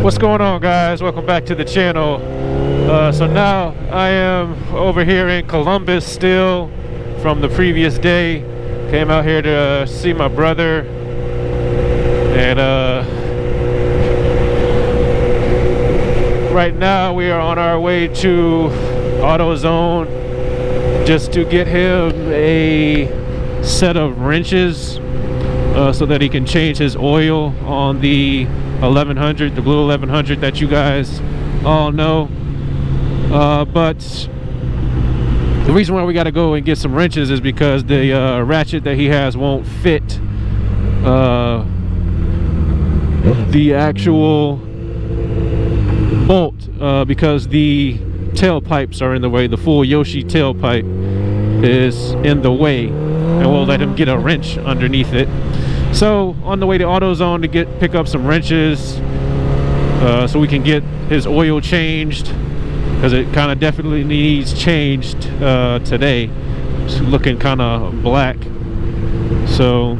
What's going on, guys? Welcome back to the channel. So now I am over here in Columbus still from the previous day. Came out here to see my brother, and right now we are on our way to AutoZone just to get him a set of wrenches so that he can change his oil on the 1100, the blue 1100 that you guys all know. But the reason why we got to go and get some wrenches is because the ratchet that he has won't fit the actual bolt because the tailpipes are in the way. The full Yoshi tailpipe is in the way, and we'll let him get a wrench underneath it. So on the way to AutoZone to pick up some wrenches so we can get his oil changed, because it kind of definitely needs changed today. It's looking kind of black. So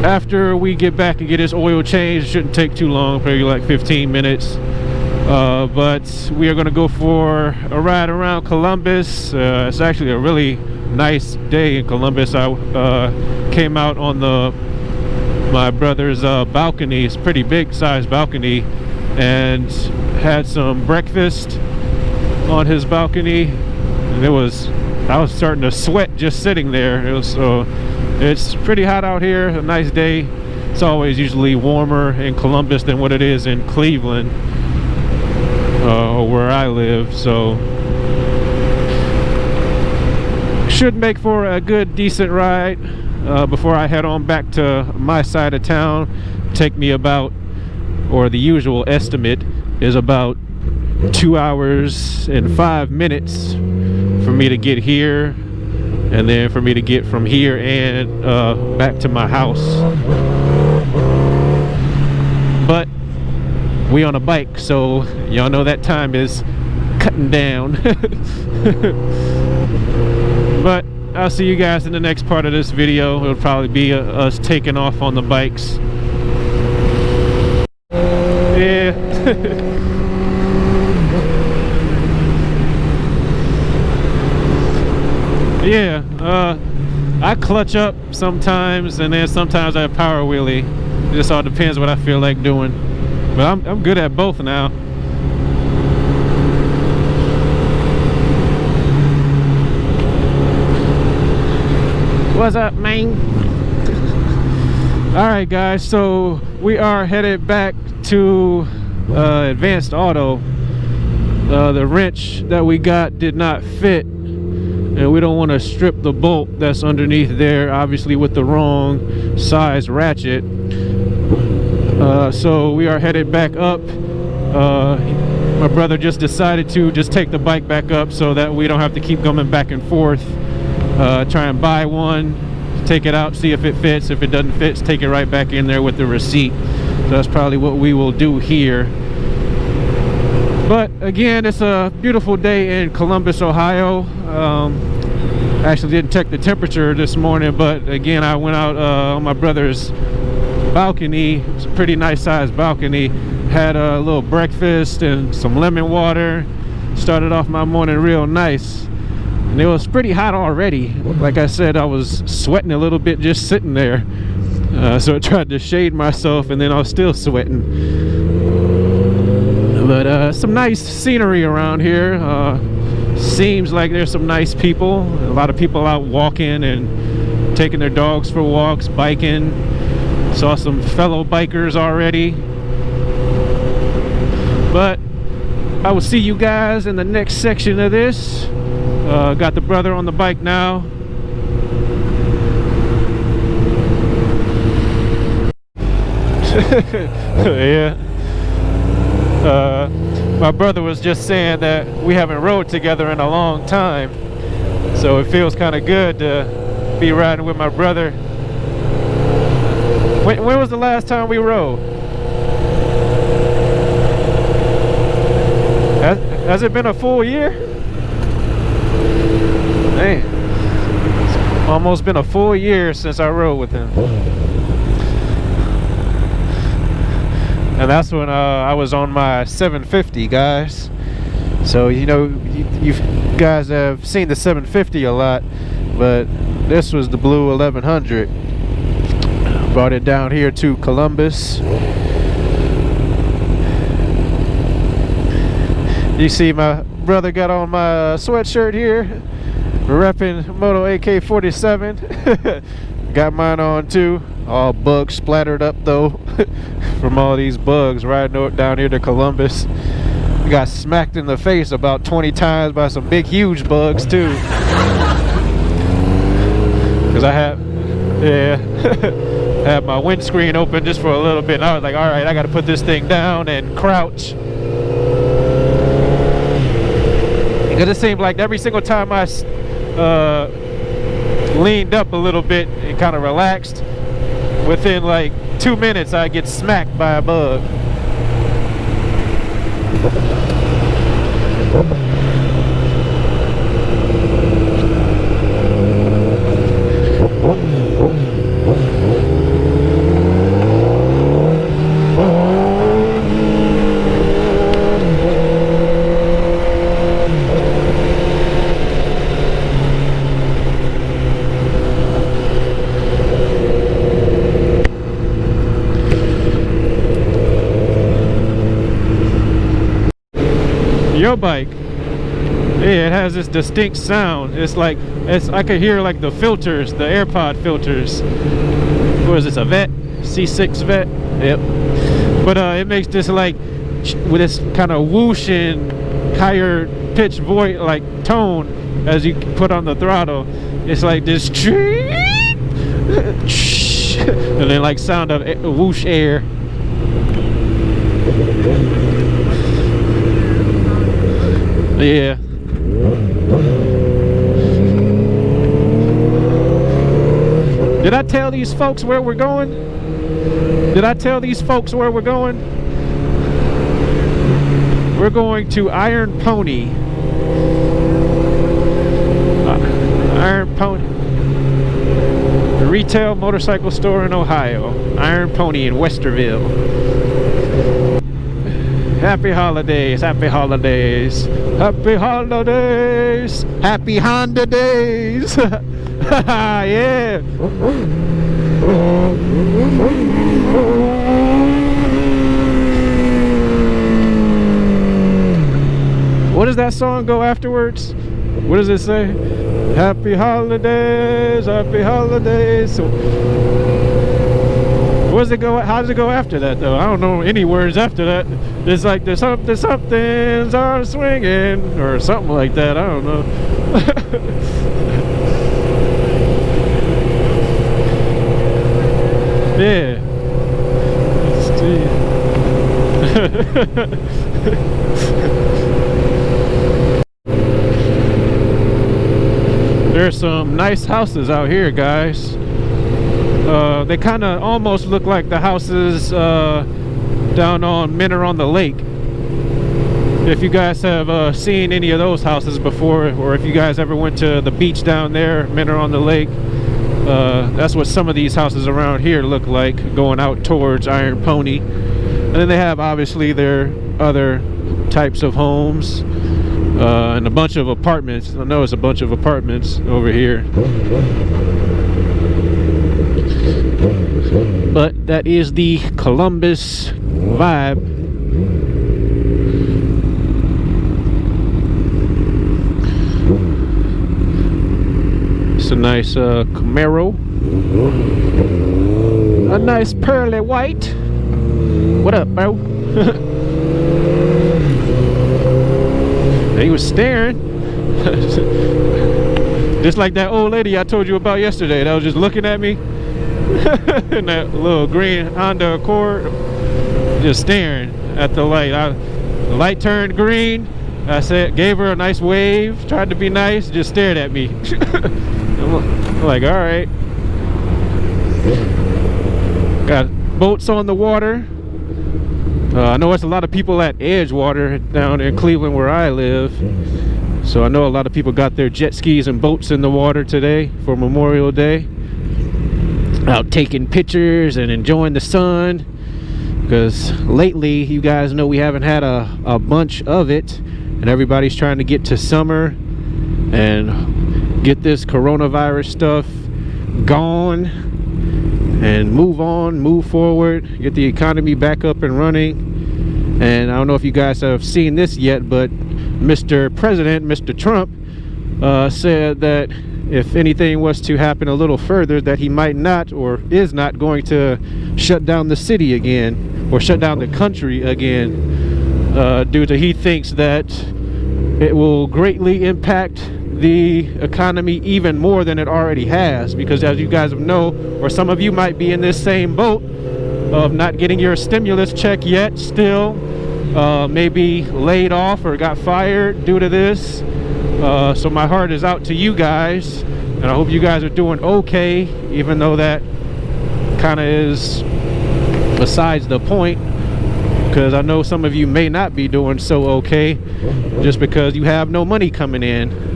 after we get back and get his oil changed, it shouldn't take too long, probably like 15 minutes. But we are going to go for a ride around Columbus. It's actually a really nice day in Columbus. I came out on my brother's balcony. It's a pretty big size balcony, and had some breakfast on his balcony. And I was starting to sweat just sitting there. It's pretty hot out here. A nice day. It's always usually warmer in Columbus than what it is in Cleveland, where I live. So should make for a good, decent ride before I head on back to my side of town. Take me about, or the usual estimate is about 2 hours and 5 minutes for me to get here, and then for me to get from here and back to my house. But we on a bike, so y'all know that time is cutting down. But I'll see you guys in the next part of this video. It'll probably be us taking off on the bikes. Yeah. Yeah, I clutch up sometimes, and then sometimes I power wheelie. It just all depends what I feel like doing. But I'm good at both now. What's up, man? Alright, guys, so we are headed back to Advanced Auto. The wrench that we got did not fit, and we don't want to strip the bolt that's underneath there, obviously with the wrong size ratchet. So we are headed back up. My brother just decided to just take the bike back up so that we don't have to keep coming back and forth. Try and buy one, take it out, see if it fits. If it doesn't fit, take it right back in there with the receipt. So that's probably what we will do here. But again, it's a beautiful day in Columbus, Ohio. Actually didn't check the temperature this morning, but again, I went out on my brother's balcony. It's a pretty nice sized balcony. Had a little breakfast and some lemon water. Started off my morning real nice. And it was pretty hot already. Like I said, I was sweating a little bit just sitting there. So I tried to shade myself, and then I was still sweating. But some nice scenery around here. Seems like there's some nice people. A lot of people out walking and taking their dogs for walks, biking. Saw some fellow bikers already. But I will see you guys in the next section of this. Got the brother on the bike now. Yeah. My brother was just saying that we haven't rode together in a long time, so it feels kind of good to be riding with my brother. When was the last time we rode? Has it been a full year? Dang. It's almost been a full year since I rode with him. and that's when I was on my 750, guys. So you know, you guys have seen the 750 a lot, but this was the blue 1100. Brought it down here to Columbus. You see my brother got on my sweatshirt here, repping Moto AK-47. Got mine on too. All bug splattered up though from all these bugs riding down here to Columbus. We got smacked in the face about 20 times by some big huge bugs too. Cause I had my windscreen open just for a little bit, and I was like, all right, I got to put this thing down and crouch. Because it seemed like every single time I leaned up a little bit and kind of relaxed, within like 2 minutes I get smacked by a bug. Your bike, yeah, it has this distinct sound. It's like, I could hear like the filters, the AirPod filters. What is this, a Vet? C6 Vet? Yep. But it makes this like, with this kind of whooshing, higher pitch voice, like tone, as you put on the throttle. It's like this, and then like sound of whoosh air. Yeah. Did I tell these folks where we're going? Did I tell these folks where we're going? We're going to Iron Pony. Iron Pony. A retail motorcycle store in Ohio. Iron Pony in Westerville. Happy holidays, happy holidays, happy holidays, happy Honda days. Yeah. What does that song go afterwards? What does it say? Happy holidays, happy holidays. So, what does it go? How does it go after that though? I don't know any words after that. It's like there's something's are swinging or something like that. I don't know. Yeah. There's some nice houses out here, guys. They kind of almost look like the houses down on Menor on the Lake. If you guys have seen any of those houses before, or if you guys ever went to the beach down there, Menor on the Lake, that's what some of these houses around here look like, going out towards Iron Pony. And then they have obviously their other types of homes and a bunch of apartments. I know it's a bunch of apartments over here. But that is the Columbus vibe. It's a nice Camaro. A nice pearly white. What up, bro? He was staring. Just like that old lady I told you about yesterday that was just looking at me. In that little green Honda Accord, just staring at the light. The light turned green. I said, gave her a nice wave, tried to be nice, just stared at me. I'm like, all right. Got boats on the water. I know it's a lot of people at Edgewater down in Cleveland where I live. So I know a lot of people got their jet skis and boats in the water today for Memorial Day. Out taking pictures and enjoying the sun. because lately, you guys know, we haven't had a bunch of it, and everybody's trying to get to summer and get this coronavirus stuff gone and move on, move forward, get the economy back up and running. And I don't know if you guys have seen this yet, but Mr. President, Mr. Trump, said that if anything was to happen a little further, that he might not, or is not, going to shut down the city again, or shut down the country again, due to, he thinks that it will greatly impact the economy even more than it already has. Because as you guys know, or some of you might be in this same boat of not getting your stimulus check yet still, maybe laid off or got fired due to this. So my heart is out to you guys, and I hope you guys are doing okay, even though that kind of is besides the point, because I know some of you may not be doing so okay just because you have no money coming in.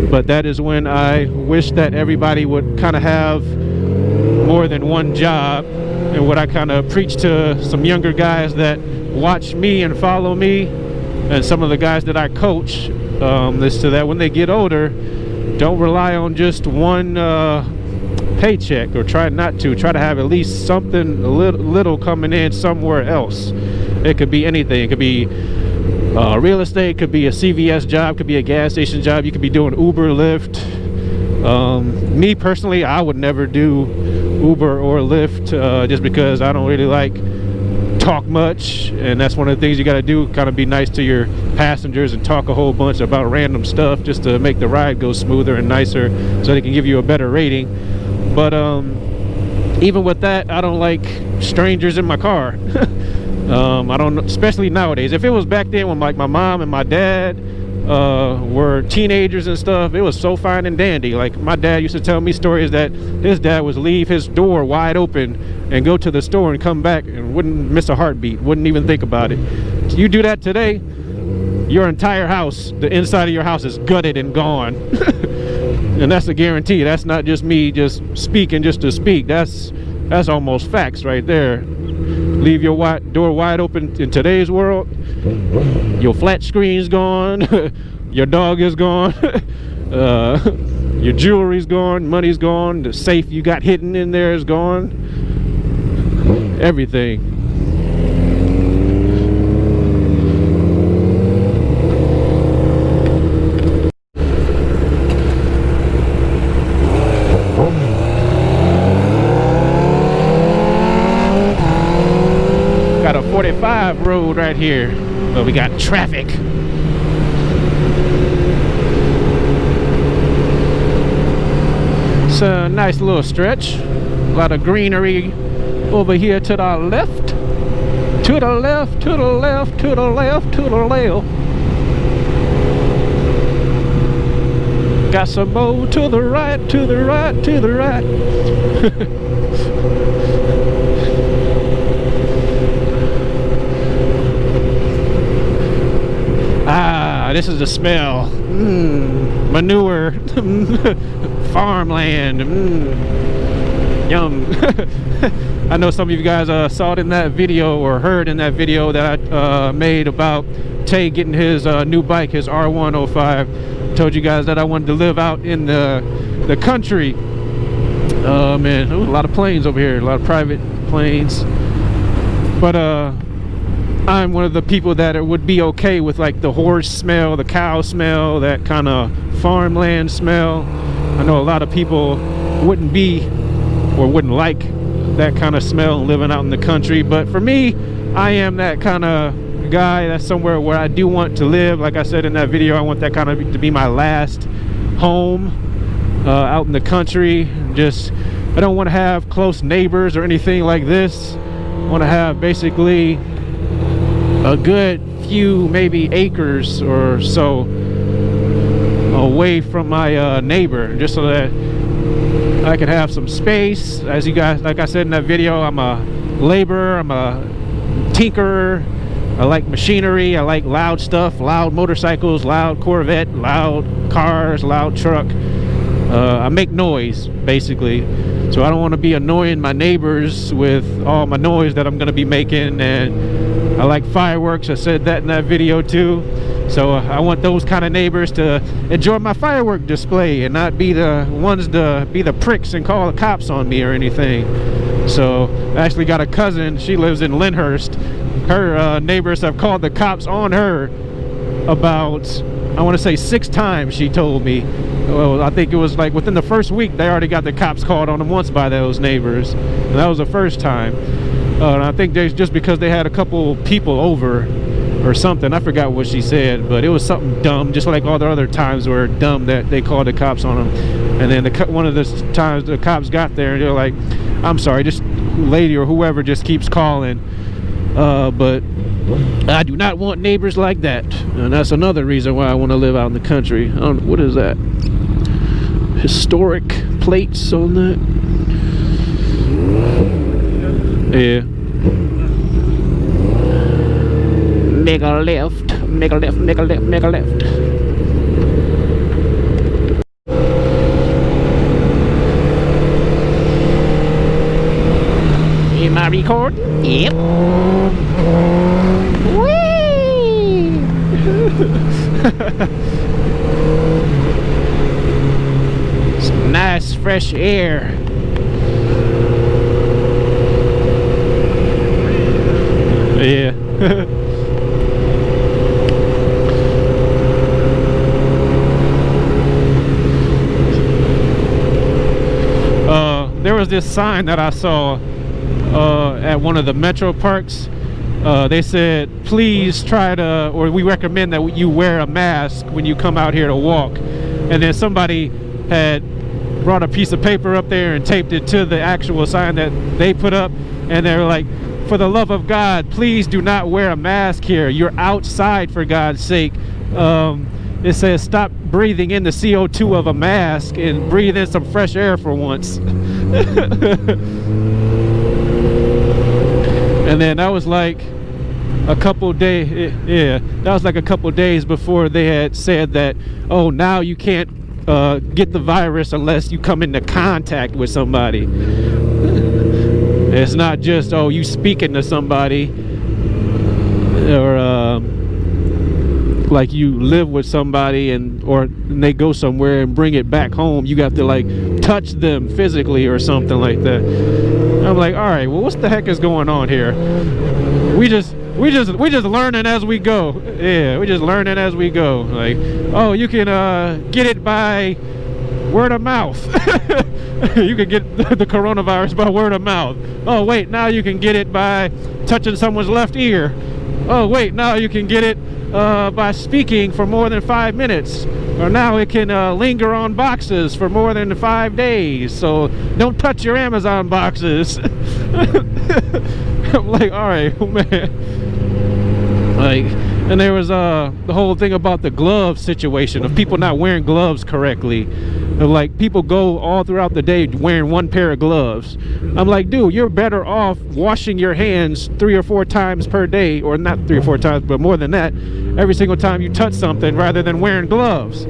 But that is when I wish that everybody would kind of have more than one job, and what I kind of preach to some younger guys that watch me and follow me, and some of the guys that I coach, is so that when they get older, don't rely on just one paycheck, or try to have at least something little coming in somewhere else. It could be anything. It could be real estate, it could be a CVS job, could be a gas station job, you could be doing Uber, Lyft. Me personally, I would never do Uber or Lyft, just because I don't really like talk much, and that's one of the things you got to do, kind of be nice to your passengers and talk a whole bunch about random stuff just to make the ride go smoother and nicer, so they can give you a better rating. But even with that, I don't like strangers in my car. I don't know, especially nowadays. If it was back then when like my mom and my dad were teenagers and stuff, it was so fine and dandy. Like my dad used to tell me stories that his dad would leave his door wide open and go to the store and come back and wouldn't miss a heartbeat, wouldn't even think about it. You do that today, your entire house, the inside of your house is gutted and gone. And that's a guarantee. That's not just me just speaking just to speak. That's almost facts right there. Leave your door wide open in today's world, your flat screen's gone, your dog is gone, your jewelry's gone, money's gone, the safe you got hidden in there is gone, everything. Got a 45 road right here, but we got traffic. It's a nice little stretch. A lot of greenery over here to the left. To the left, to the left, to the left, to the left. Got some more to the right, to the right, to the right. Ah, this is the smell. Manure. Farmland. Yum. I know some of you guys saw it in that video, or heard in that video that I made about Tay getting his new bike, his R105. Told you guys that I wanted to live out in the country. Man, a lot of planes over here, a lot of private planes. But I'm one of the people that it would be okay with like the horse smell, the cow smell, that kind of farmland smell. I know a lot of people wouldn't be, or wouldn't like that kind of smell living out in the country. But for me, I am that kind of guy. That's somewhere where I do want to live. Like I said in that video, I want that kind of to be my last home, out in the country. Just, I don't want to have close neighbors or anything like this. I want to have basically a good few, maybe acres or so away from my neighbor, just so that I could have some space. As you guys, like I said in that video, I'm a laborer, I'm a tinkerer. I like machinery, I like loud stuff, loud motorcycles, loud Corvette, loud cars, loud truck. I make noise basically, so I don't want to be annoying my neighbors with all my noise that I'm going to be making. And I like fireworks. I said that in that video too. So I want those kind of neighbors to enjoy my firework display and not be the ones to be the pricks and call the cops on me or anything. So I actually got a cousin, she lives in Lyndhurst. Her neighbors have called the cops on her about, I want to say 6 times, she told me. Well, I think it was like within the first week they already got the cops called on them once by those neighbors, and that was the first time. And I think they just because they had a couple people over or something. I forgot what she said, but it was something dumb, just like all the other times were dumb that they called the cops on them. And then one of the times the cops got there and they're like, I'm sorry, this lady or whoever just keeps calling, but I do not want neighbors like that. And that's another reason why I want to live out in the country. I don't know, what is that? Historic plates on that? Yeah. Make a left, make a left, make a left, make a left. Am I recording? Yep. Whee! Some nice fresh air. Yeah. There was this sign that I saw at one of the metro parks. They said, please try to, or we recommend that you wear a mask when you come out here to walk. And then somebody had brought a piece of paper up there and taped it to the actual sign that they put up, and they were like, for the love of God, please do not wear a mask here. You're outside, for God's sake. It says stop breathing in the CO2 of a mask and breathe in some fresh air for once. And then that was like a couple days, yeah, that was like a couple days before they had said that, oh, now you can't get the virus unless you come into contact with somebody. It's not just, oh, you speaking to somebody, or like you live with somebody or they go somewhere and bring it back home. You got to like touch them physically or something like that. I'm like, all right, well, what the heck is going on here? We just learning as we go. Yeah, we just learning as we go. Like, oh, you can get it by word of mouth. You can get the coronavirus by word of mouth. Oh wait, now you can get it by touching someone's left ear. Oh wait, now you can get it by speaking for more than 5 minutes. Or now it can linger on boxes for more than 5 days. So don't touch your Amazon boxes. I'm like, all right, man. Like, and there was the whole thing about the glove situation of people not wearing gloves correctly. Like, people go all throughout the day wearing one pair of gloves. I'm like, dude, you're better off washing your hands 3 or 4 times per day, or not 3 or 4 times, but more than that, every single time you touch something, rather than wearing gloves.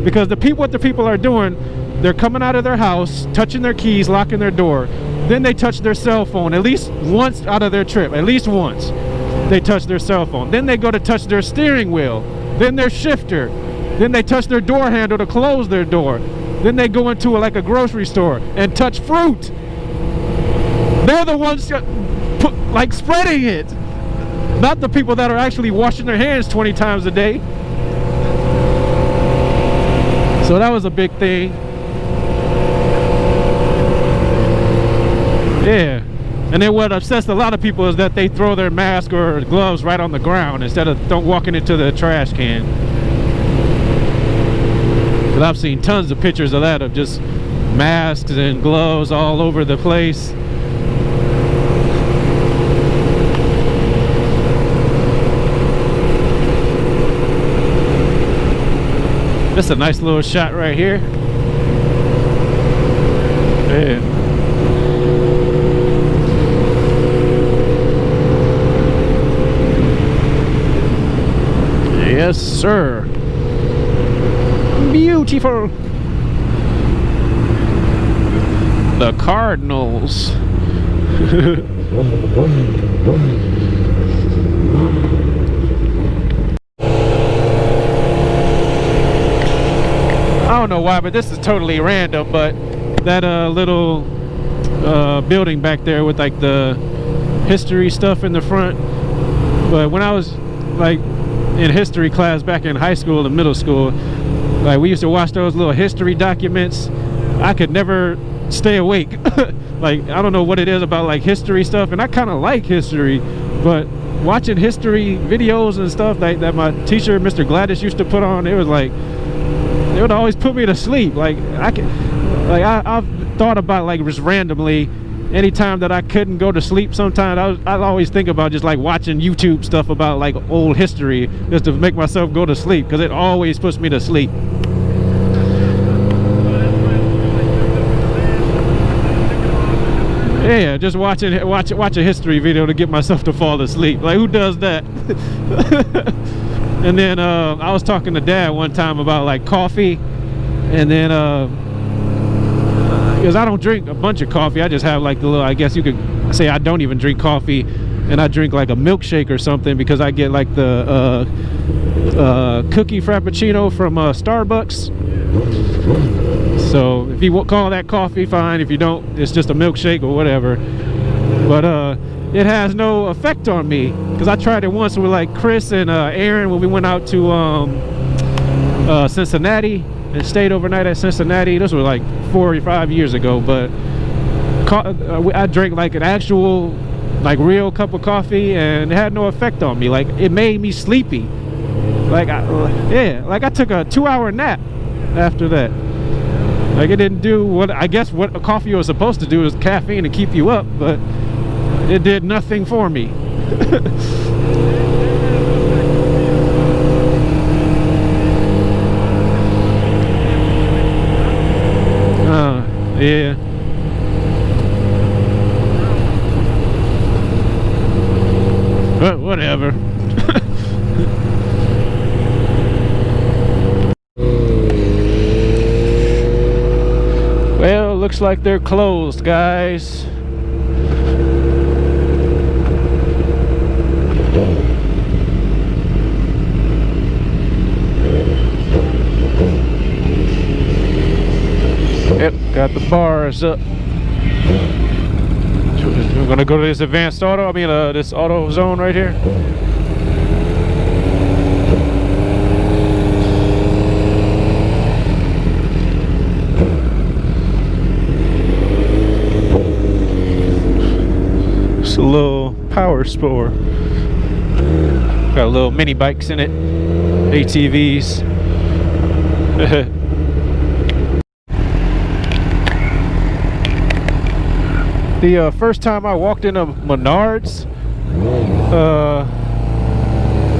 Because what the people are doing, they're coming out of their house, touching their keys, locking their door. Then they touch their cell phone at least once out of their trip, at least once. They touch their cell phone. Then they go to touch their steering wheel, then their shifter. Then they touch their door handle to close their door. Then they go into like a grocery store and touch fruit. They're the ones like spreading it, not the people that are actually washing their hands 20 times a day. So that was a big thing. Yeah. And then what upsets a lot of people is that they throw their mask or gloves right on the ground instead of walking into the trash can. But I've seen tons of pictures of that, of just masks and gloves all over the place. That's a nice little shot right here. Yeah. Yes, sir. Beautiful. The Cardinals. I don't know why, but this is totally random, but that little building back there with like the history stuff in the front. But when I was like in history class back in high school and middle school, like we used to watch those little history documents. I could never stay awake. Like, I don't know what it is about like history stuff, and I kind of like history, but watching history videos and stuff that my teacher, Mr. Gladys, used to put on, it was like, it would always put me to sleep. Like I've thought about like just randomly, anytime that I couldn't go to sleep, sometimes I'd always think about just like watching YouTube stuff about like old history just to make myself go to sleep, because it always puts me to sleep. Yeah, just watch a history video to get myself to fall asleep. Like, who does that? And then I was talking to Dad one time about like coffee, and then because I don't drink a bunch of coffee, I just have like the little, I guess you could say I don't even drink coffee, and I drink like a milkshake or something, because I get like the cookie frappuccino from Starbucks. So if you call that coffee, fine. If you don't, it's just a milkshake or whatever. But it has no effect on me, because I tried it once with like Chris and Aaron when we went out to Cincinnati and stayed overnight at Cincinnati. This was like 4 or 5 years ago, but I drank like an actual, like real cup of coffee, and it had no effect on me. Like, it made me sleepy. Like, I took a 2-hour nap after that. Like, it didn't do what I guess what a coffee was supposed to do, is caffeine to keep you up, but it did nothing for me. Yeah. But whatever. Well, looks like they're closed, guys. Yep, got the bars up. We're gonna go to this advanced auto. This auto zone right here. It's a little power sport. Got little mini bikes in it, ATVs. The first time I walked into Menards,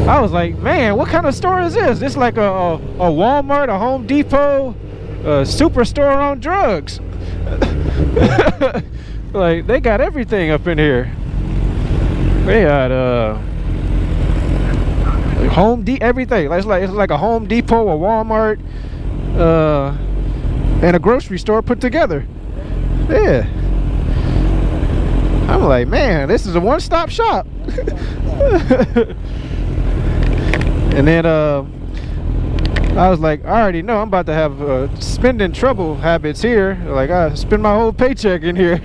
I was like, man, what kind of store is this? It's like a Walmart, a Home Depot, a superstore on drugs. Like, they got everything up in here. They got everything. It's like a Home Depot, a Walmart, and a grocery store put together. Yeah. I'm like, man, this is a one-stop shop. And then I was like, I already know I'm about to have spending trouble habits here. Like, I spend my whole paycheck in here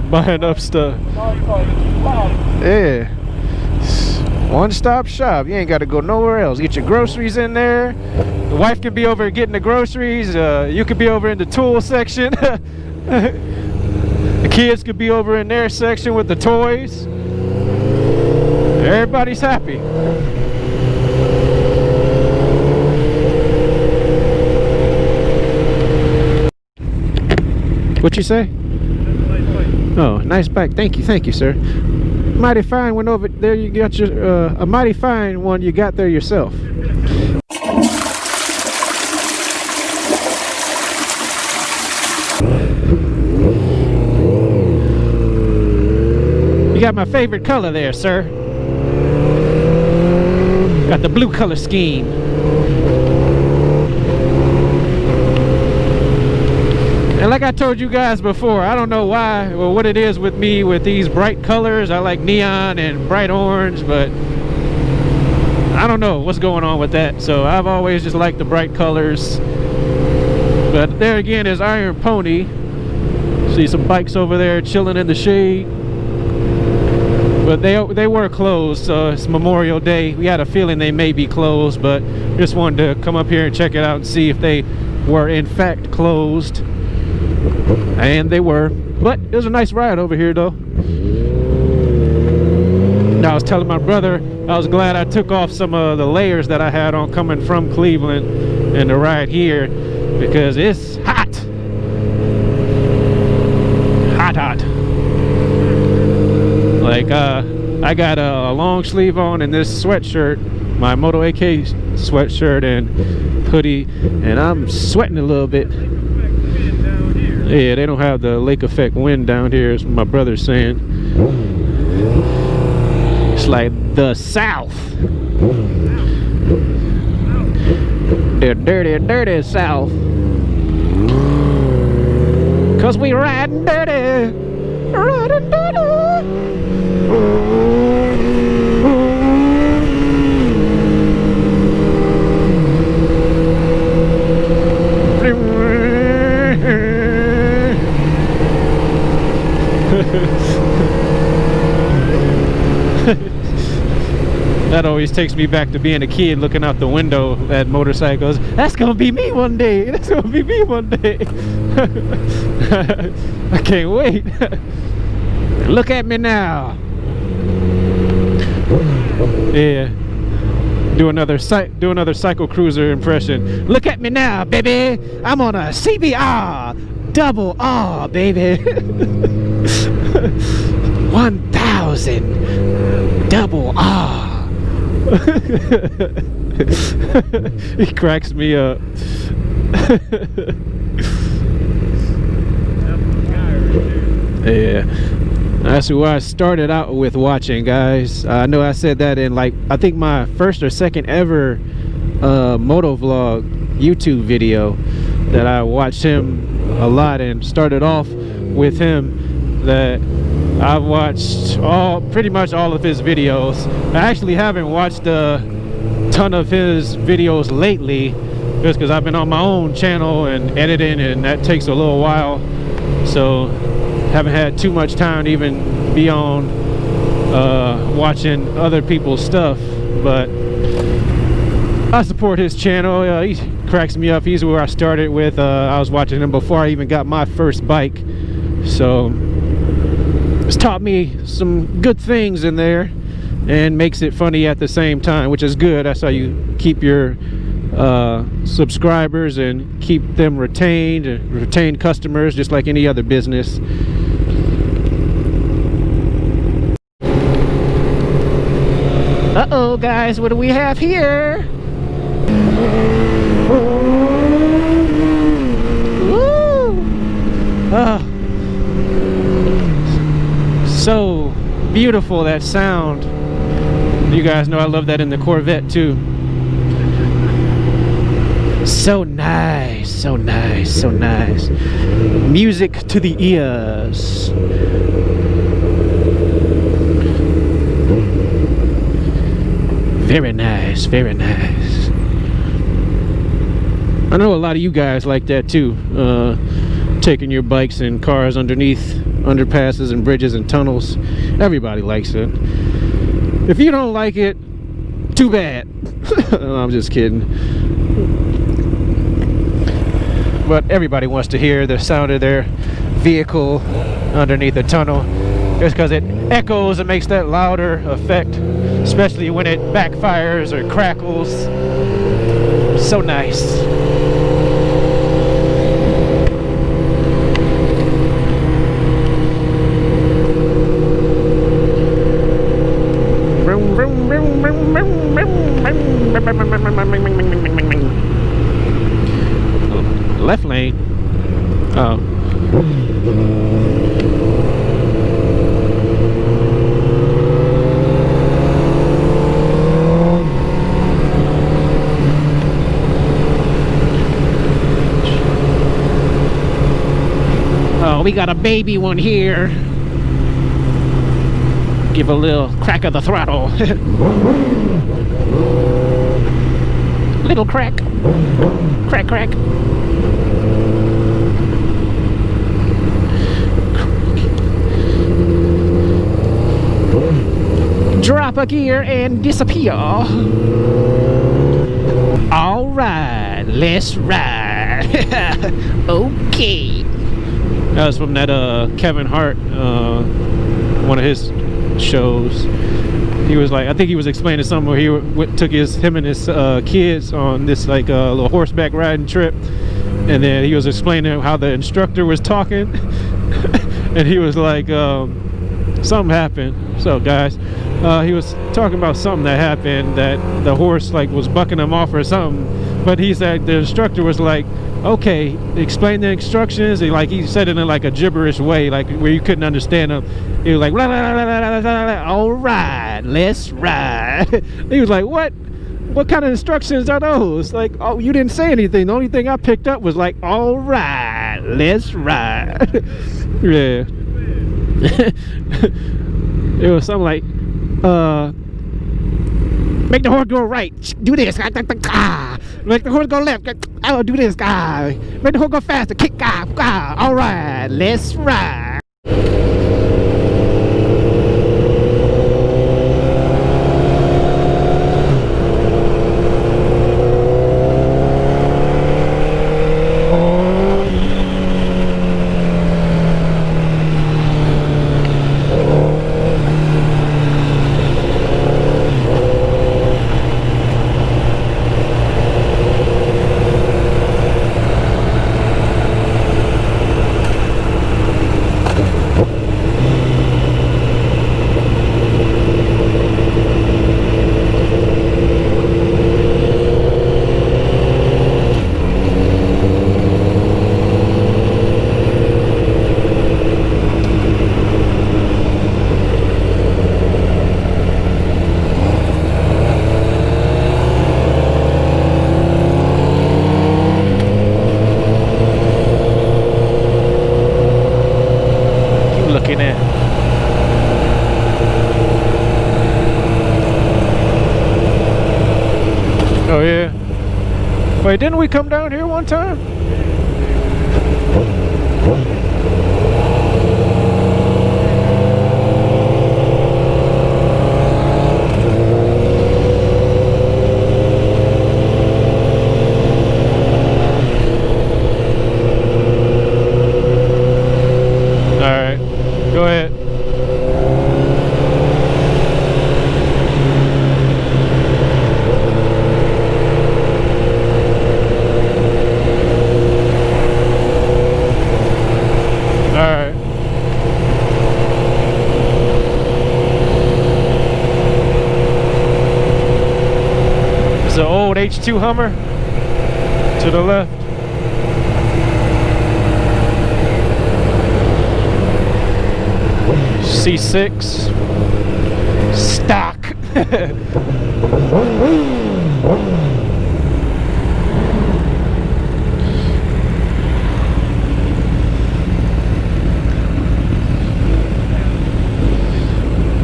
buying up stuff. Yeah, one-stop shop. You ain't got to go nowhere else. Get your groceries in there. The wife can be over getting the groceries. You could be over in the tool section. The kids could be over in their section with the toys. Everybody's happy. What you say? Oh, nice bike. Thank you, sir. Mighty fine one over there. You got your a mighty fine one you got there yourself. You got my favorite color there, sir. Got the blue color scheme. And like I told you guys before, I don't know why or what it is with me with these bright colors. I like neon and bright orange, but I don't know what's going on with that. So I've always just liked the bright colors. But there again is Iron Pony. See some bikes over there chilling in the shade. But they were closed, so it's Memorial Day. We had a feeling they may be closed, but just wanted to come up here and check it out and see if they were in fact closed. And they were. But it was a nice ride over here though. Now I was telling my brother I was glad I took off some of the layers that I had on coming from Cleveland and the ride here, because it's hot. Hot. Like I got a long sleeve on and this sweatshirt, my Moto AK sweatshirt and hoodie, and I'm sweating a little bit. Yeah, they don't have the lake effect wind down here, as my brother's saying. It's like the South. The dirty South. 'Cause we riding dirty. Riding dirty. That always takes me back to being a kid, looking out the window at motorcycles. That's gonna be me one day. That's gonna be me one day. I can't wait. Look at me now. Yeah. Do another Psycho Cruiser impression. Look at me now, baby. I'm on a CBR double R, baby. 1000 double R. He cracks me up. Yeah, that's who I started out with watching, guys. I know I said that in like I think my first or second ever moto vlog YouTube video, that I watched him a lot and started off with him. That I've watched pretty much all of his videos. I actually haven't watched a ton of his videos lately, just because I've been on my own channel and editing, and that takes a little while. So haven't had too much time to even be on watching other people's stuff. But I support his channel. He cracks me up. He's where I started with. I was watching him before I even got my first bike. So it's taught me some good things in there and makes it funny at the same time, which is good. That's how you keep your subscribers and keep them retained and retain customers, just like any other business. Uh-oh, guys, what do we have here? Woo! Oh. So beautiful, that sound. You guys know I love that in the Corvette too. So nice, so nice, so nice. Music to the ears. Very nice, very nice. I know a lot of you guys like that too. Taking your bikes and cars underneath underpasses and bridges and tunnels. Everybody likes it. If you don't like it, too bad. No, I'm just kidding. But everybody wants to hear the sound of their vehicle underneath a tunnel, just because it echoes and makes that louder effect, especially when it backfires or crackles. So nice. Left lane. Oh. Oh, we got a baby one here. Give a little crack of the throttle. Little crack. Crack, crack. Drop a gear and disappear. All right, let's ride. Okay. That was from that Kevin Hart, one of his shows. He was like, I think he was explaining something where he took him and his kids on this like little horseback riding trip, and then he was explaining how the instructor was talking, and he was like, something happened. So guys, he was talking about something that happened, that the horse like was bucking him off or something, but he said the instructor was like, okay, explain the instructions. And like he said it in like a gibberish way, like where you couldn't understand him. He was like, la, la, la, la, la, la, la. All right, let's ride. He was like, what kind of instructions are those? Like, oh, you didn't say anything. The only thing I picked up was like, all right, let's ride. Yeah. It was something like, make the horse go right. Do this. Make the horse go left. I'll do this. Make the horse go faster. Kick. All right, let's ride. Oh yeah. Wait, didn't we come down here one time? Alright, go ahead. The old H2 Hummer to the left. C6 stock.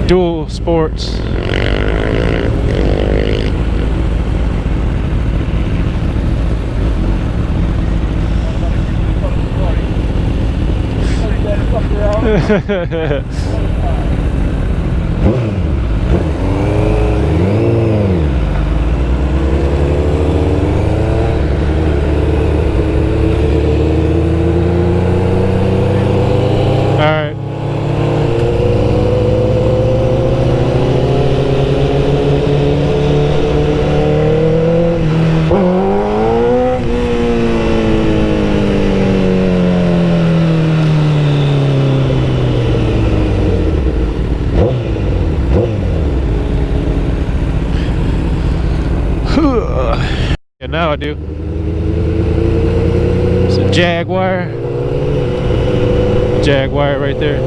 Dual sports. And now I do. It's a Jaguar. Jaguar right there.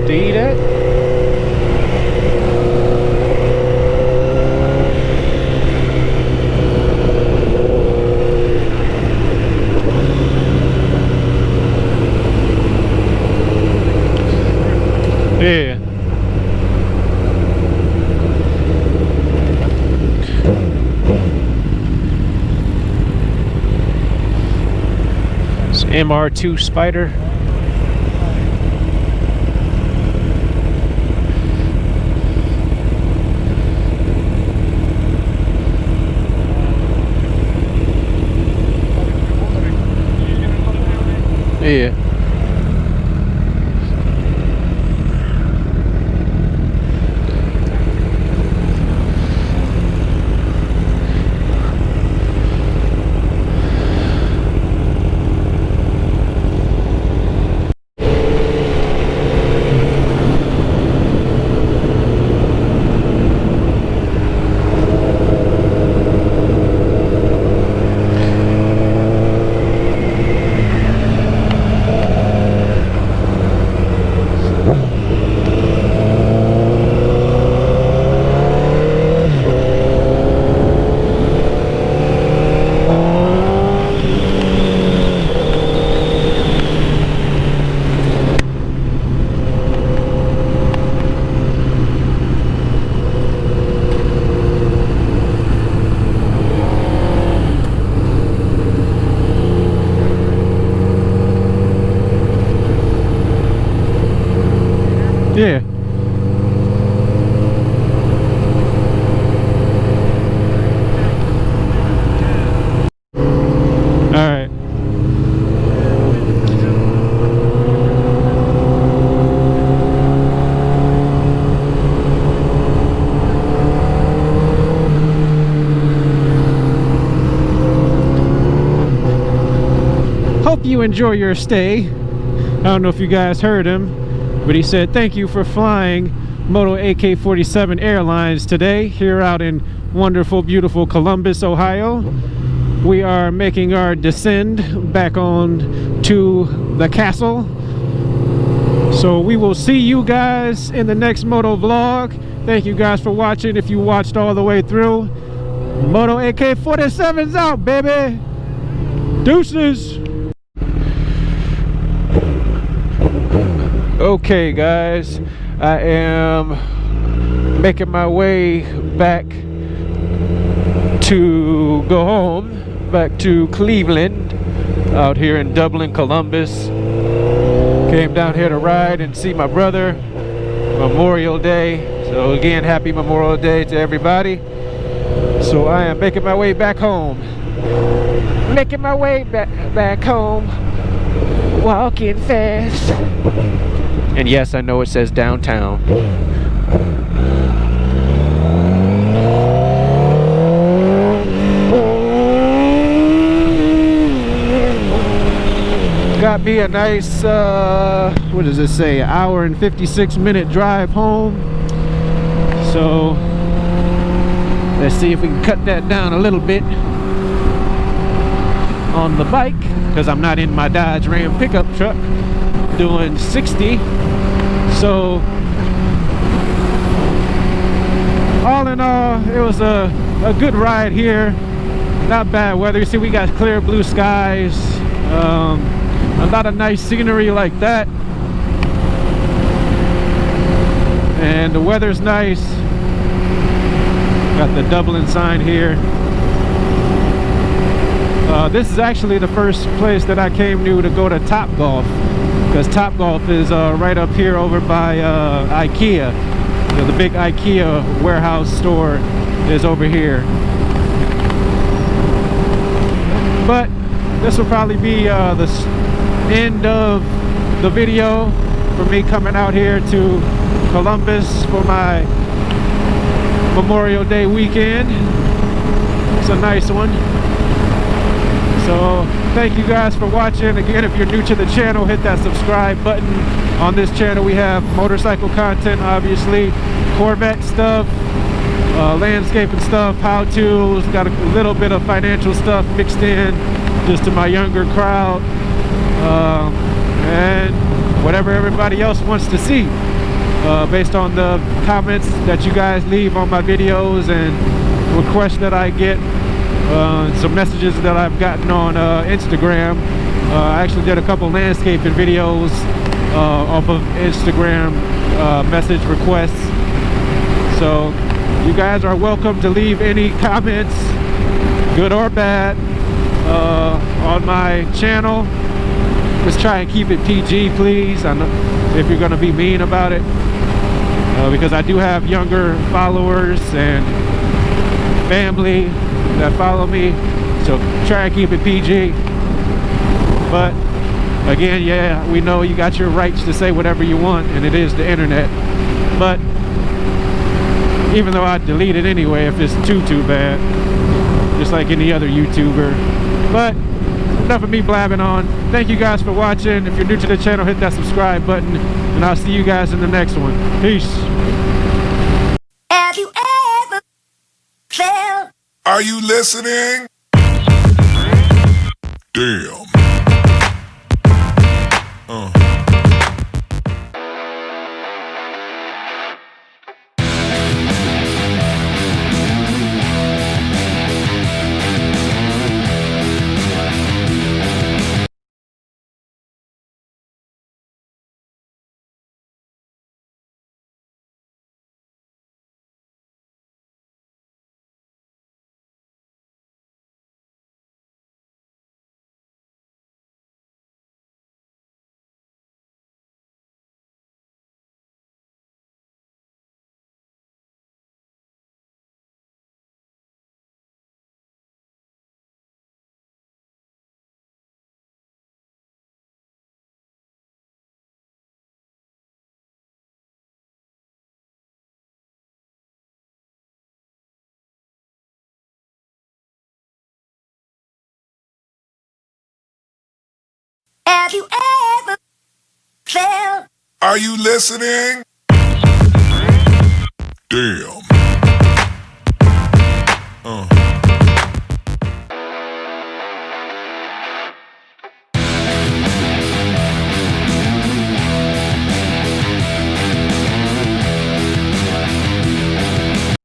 to eat at? Yeah. It's MR2 Spider. Yeah. Yeah. All right. Hope you enjoy your stay. I don't know if you guys heard him, but he said thank you for flying Moto AK-47 Airlines today here out in wonderful, beautiful Columbus, Ohio. We are making our descend back on to the castle. So we will see you guys in the next Moto vlog. Thank you guys for watching. If you watched all the way through, Moto AK-47's out, baby. Deuces. Okay guys, I am making my way back to go home, back to Cleveland, out here in Dublin, Columbus. Came down here to ride and see my brother, Memorial Day. So again, happy Memorial Day to everybody. So I am making my way back home. Making my way back home, walking fast. And yes, I know it says downtown. Got me a nice, what does it say? An hour and 56-minute drive home. So let's see if we can cut that down a little bit on the bike, because I'm not in my Dodge Ram pickup truck doing 60. So all in all, it was a good ride here. Not bad weather. You see, we got clear blue skies, a lot of nice scenery like that, and the weather's nice. Got the Dublin sign here. This is actually the first place that I came to go to Topgolf, because Topgolf is right up here over by IKEA. You know, the big IKEA warehouse store is over here. But this will probably be the end of the video for me coming out here to Columbus for my Memorial Day weekend. It's a nice one. So thank you guys for watching. Again, if you're new to the channel, hit that subscribe button. On this channel we have motorcycle content, obviously, Corvette stuff, landscaping stuff, how-tos, got a little bit of financial stuff mixed in just to my younger crowd, and whatever everybody else wants to see. based on the comments that you guys leave on my videos and requests that I get, some messages that I've gotten on Instagram. I actually did a couple landscaping videos off of Instagram message requests. So you guys are welcome to leave any comments, good or bad, on my channel. Just try and keep it PG, please. I know if you're gonna be mean about it, because I do have younger followers and family that follow me, so try and keep it PG. But again, yeah, we know you got your rights to say whatever you want, and it is the internet. But even though I delete it anyway if it's too bad, just like any other YouTuber. But enough of me blabbing on. Thank you guys for watching. If you're new to the channel, hit that subscribe button, and I'll see you guys in the next one. Peace. Have you ever felt? Are you listening? Damn. Have you ever felt? Are you listening? Damn.